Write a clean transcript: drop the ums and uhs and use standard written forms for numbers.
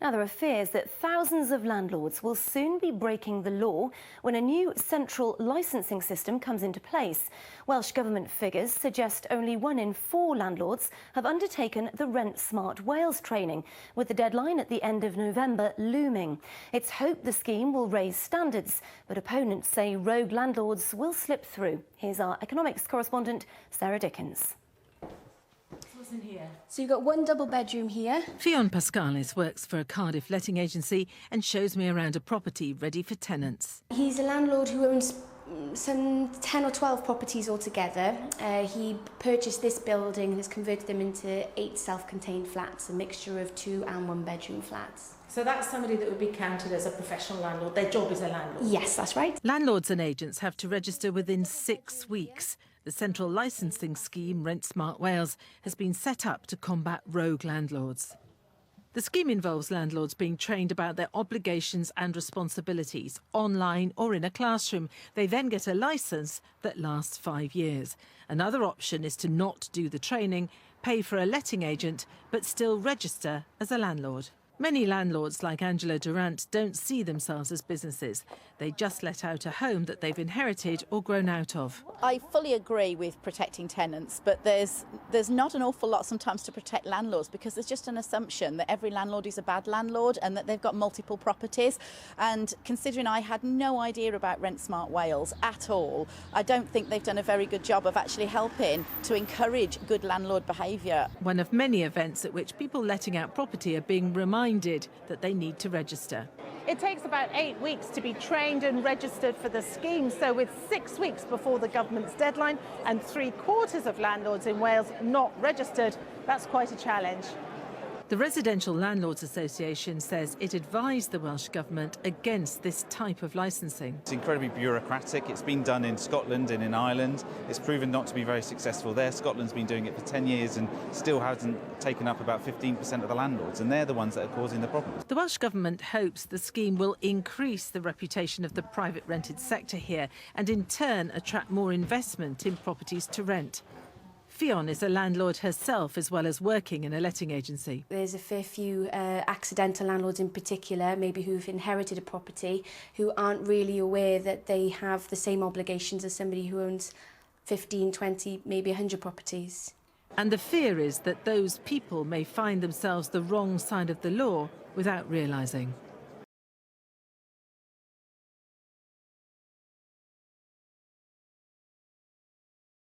Now, there are fears that thousands of landlords will soon be breaking the law when a new central licensing system comes into place. Welsh Government figures suggest only 1 in 4 landlords have undertaken the Rent Smart Wales training, with the deadline at the end of November looming. It's hoped the scheme will raise standards, but opponents say rogue landlords will slip through. Here's our economics correspondent, Sarah Dickens. In here. So you've got 1 double bedroom here. Fionn Pascalis works for a Cardiff letting agency and shows me around a property ready for tenants. He's a landlord who owns some 10 or 12 properties altogether. He purchased this building and has converted them into 8 self-contained flats, a mixture of 2 and 1 bedroom flats. So that's somebody that would be counted as a professional landlord. Their job is a landlord. Yes, that's right. Landlords and agents have to register within 6 weeks. The central licensing scheme, Rent Smart Wales, has been set up to combat rogue landlords. The scheme involves landlords being trained about their obligations and responsibilities, online or in a classroom. They then get a licence that lasts 5 years. Another option is to not do the training, pay for a letting agent, but still register as a landlord. Many landlords, like Angela Durant, don't see themselves as businesses. They just let out a home that they've inherited or grown out of. I fully agree with protecting tenants, but there's not an awful lot sometimes to protect landlords, because there's just an assumption that every landlord is a bad landlord and that they've got multiple properties. And considering I had no idea about Rent Smart Wales at all, I don't think they've done a very good job of actually helping to encourage good landlord behaviour. One of many events at which people letting out property are being reminded that they need to register. It takes about 8 weeks to be trained and registered for the scheme, so with 6 weeks before the government's deadline and 3/4 of landlords in Wales not registered, that's quite a challenge. The Residential Landlords Association says it advised the Welsh Government against this type of licensing. It's incredibly bureaucratic. It's been done in Scotland and in Ireland. It's proven not to be very successful there. Scotland's been doing it for 10 years and still hasn't taken up about 15% of the landlords, and they're the ones that are causing the problems. The Welsh Government hopes the scheme will increase the reputation of the private rented sector here and in turn attract more investment in properties to rent. Fionn is a landlord herself, as well as working in a letting agency. There's a fair few accidental landlords in particular, maybe who've inherited a property, who aren't really aware that they have the same obligations as somebody who owns 15, 20, maybe 100 properties. And the fear is that those people may find themselves the wrong side of the law without realising.